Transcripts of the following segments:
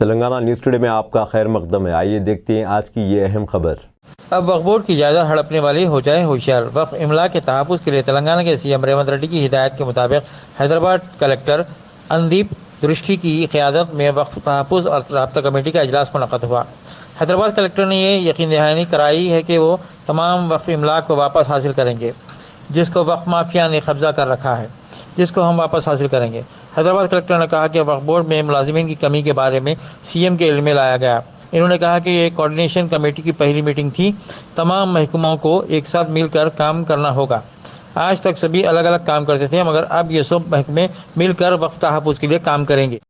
Telangana news today में आपका खैर मकदम है। आइए देखते हैं आज की ये अहम खबर। अब वक्फ बोर्ड की जायदाद हड़पने वाली हो जाए होशियार। वक्फ इमला के तहफ़्फ़ुज़ के लिए तेलंगाना के सीएम रेवंत रेड्डी की हिदायत के मुताबिक हैदराबाद कलेक्टर अंदीप दृष्टि की क़यादत में वक्फ तहफ़्फ़ुज़ और राब्ता कमेटी का इजलास मुनक़्क़द हुआ। हैदराबाद कलेक्टर ने यह यकीन दहानी कराई है कि वो तमाम वक्फ इमला को वापस हासिल करेंगे जिसको वक्फ माफिया ने कब्जा कर रखा है, जिसको हम वापस हासिल करेंगे। हैदराबाद कलेक्टर ने कहा कि वक्फ बोर्ड में मुलाजिमीन की कमी के बारे में सीएम के इल्म में लाया गया। इन्होंने कहा कि ये कोऑर्डिनेशन कमेटी की पहली मीटिंग थी। तमाम महकमों को एक साथ मिलकर काम करना होगा। आज तक सभी अलग अलग काम करते थे, मगर अब ये सब महकमे मिलकर वक्फ तहफ़्फ़ुज़ के लिए काम करेंगे।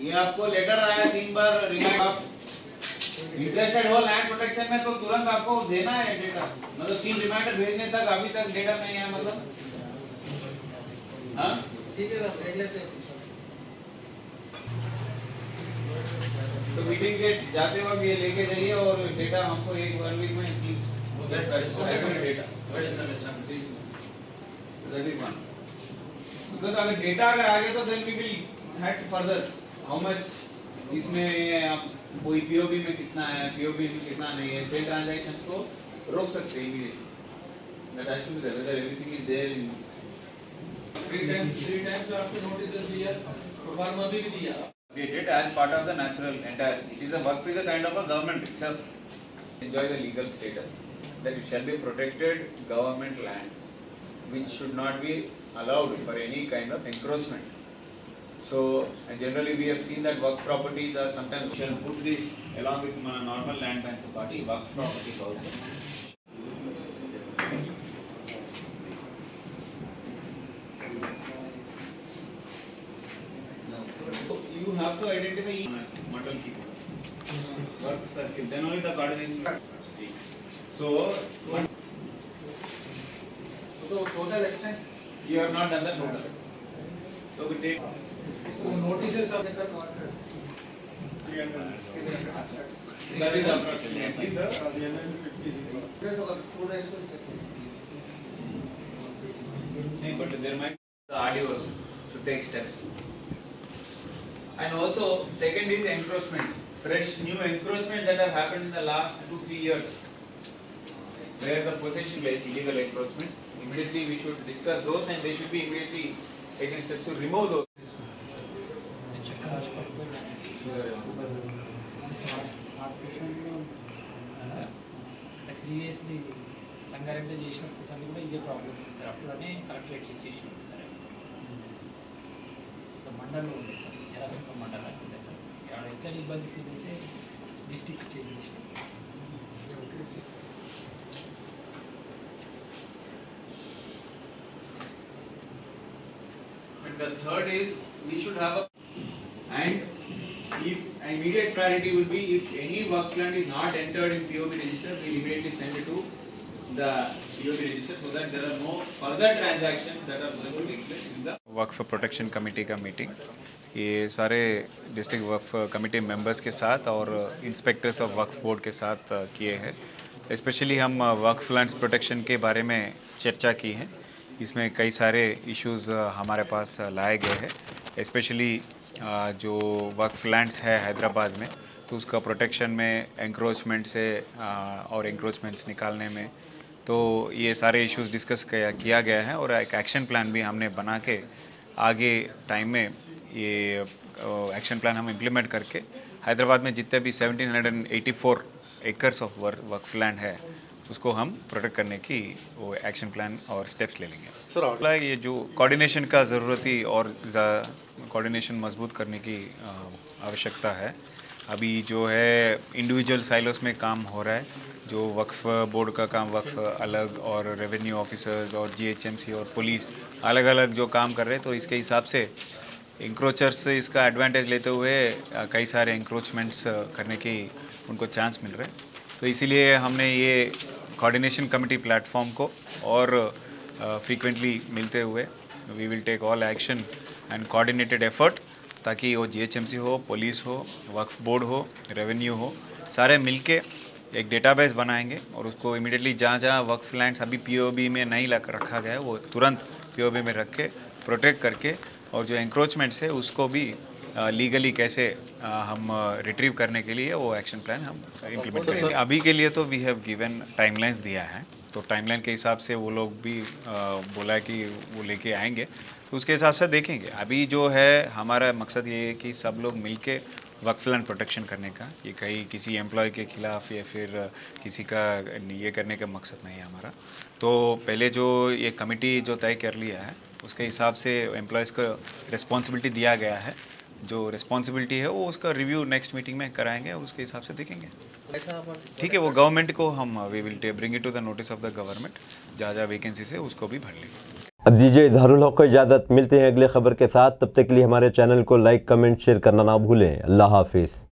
ये आपको लेटर आया 3 बार रिमाइंड। आप इंटरेस्टेड हो लैंड प्रोटेक्शन में तो तुरंत आपको देना है डेटा। मतलब 3 रिमाइंडर भेजने तक अभी तक डेटा नहीं है। मतलब हाँ ठीक है सर, देख लेते हैं। तो मीटिंग के जाते वक्त ये लेके जाइए और डेटा हमको 1 वीक में प्लीज डेटा बिकॉज अगर डेटा अगर आ गया तो then we will have to further how much इसमें आप कोई पीओबी में कितना है, पीओबी में कितना नहीं है, सेल ट्रांजैक्शंस को रोक सकते हैं immediately. That has to be there whether everything is there in 3 times आपको नोटिस दिया, प्रोफार्मा भी दिया। It as part of the natural entire. It is a work is a kind of a government itself. Enjoy the legal status that it shall be protected government land, which should not be allowed for any kind of encroachment. So generally we have seen that work properties are sometimes we shall put this along with normal land bank property, work properties also. So you have to identify model key work circle, then only the coordination. So total extent you have not done the total. So we take notices of that is approximately but there might the RDOs should take steps. And also second is encroachments, fresh new encroachments that have happened in the last 2-3 years where the possession is illegal encroachments. Immediately we should discuss those and they should be immediately taken steps to remove those. Previously Sangareddy చేసినప్పుడు కూడా ఇదే problem ఉంది sir. అప్పుడనే collectorate check చేసినాం sir. Sir మండలంలో ఉంది sir, జరాసింహ మండలం అక్కడ ఎక్కడ ఇబ్బంది ఫీల్ అయితే డిస్టిక్ చేంజ్ చేసినాం. And the third is we should have a and if immediate priority will be if any work land is not entered in POB register, we immediately send it to the POB register so that there are no further transactions that are going to take place in the Waqf protection committee का meeting ये सारे district वक्फ committee members के साथ और inspectors of Waqf board के साथ किए हैं। स्पेशली हम वक्फ लैंड्स प्रोटेक्शन के बारे में चर्चा की है। इसमें कई सारे इश्यूज़ हमारे पास लाए गए हैं। स्पेशली जो वक्फ लैंड्स है हैदराबाद में, तो उसका प्रोटेक्शन में एंक्रोचमेंट से और एंक्रोचमेंट्स निकालने में, तो ये सारे इश्यूज़ डिस्कस किया गया है और एक एक्शन प्लान भी हमने बना के आगे टाइम में ये एक्शन प्लान हम इम्प्लीमेंट करके हैदराबाद में जितने भी 1784 एकर्स ऑफ वक्फ लैंड है उसको हम प्रोटेक्ट करने की वो एक्शन प्लान और स्टेप्स ले लेंगे। सर ये जो कोऑर्डिनेशन का ज़रूरत ही और कोऑर्डिनेशन मजबूत करने की आवश्यकता है। अभी जो है इंडिविजुअल साइलोस में काम हो रहा है, जो वक्फ बोर्ड का काम वक्फ अलग और रेवेन्यू ऑफिसर्स और जीएचएमसी और पुलिस अलग अलग जो काम कर रहे हैं, तो इसके हिसाब से इंक्रोचर्स से इसका एडवांटेज लेते हुए कई सारे इंक्रोचमेंट्स करने की उनको चांस मिल रहे हैं। तो इसीलिए हमने ये कोऑर्डिनेशन कमेटी प्लेटफॉर्म को और फ्रीक्वेंटली मिलते हुए we will take all action and coordinated effort, ताकि वो जीएचएमसी हो, पुलिस हो, वक्फ बोर्ड हो, रेवेन्यू हो, सारे मिलके एक डेटाबेस बनाएंगे और उसको इमीडिएटली जहाँ जहाँ वक्फ लैंड्स अभी पीओबी में नहीं रखा गया है वो तुरंत पीओबी में रख के प्रोटेक्ट करके, और जो एंक्रोचमेंट्स है उसको भी लीगली कैसे हम रिट्रीव करने के लिए वो एक्शन प्लान हम इम्प्लीमेंट करेंगे। अभी के लिए तो वी हैव गिवन टाइमलाइंस दिया है, तो टाइमलाइन के हिसाब से वो लोग भी बोला है कि वो लेके आएंगे, तो उसके हिसाब से देखेंगे। अभी जो है हमारा मकसद ये है कि सब लोग मिलके वक्फ लैंड प्रोटेक्शन करने का, ये कहीं किसी एम्प्लॉय के खिलाफ या फिर किसी का ये करने का मकसद नहीं है हमारा। तो पहले जो ये कमिटी जो तय कर लिया है उसके हिसाब से एम्प्लॉयज़ को रिस्पॉन्सिबिलिटी दिया गया है, जो रिस्पॉन्सिबिलिटी है वो उसका रिव्यू नेक्स्ट मीटिंग में कराएंगे, उसके हिसाब से देखेंगे। ठीक है, वो गवर्नमेंट को हम we will bring it to the notice of the government, जहाँ जहाँ वैकेंसी से उसको भी भर लेंगे। अब दीजिए इजहारुल हक को इजाज़त, मिलते हैं अगले खबर के साथ। तब तक के लिए हमारे चैनल को लाइक कमेंट शेयर करना ना भूलें। अल्लाह हाफिज़।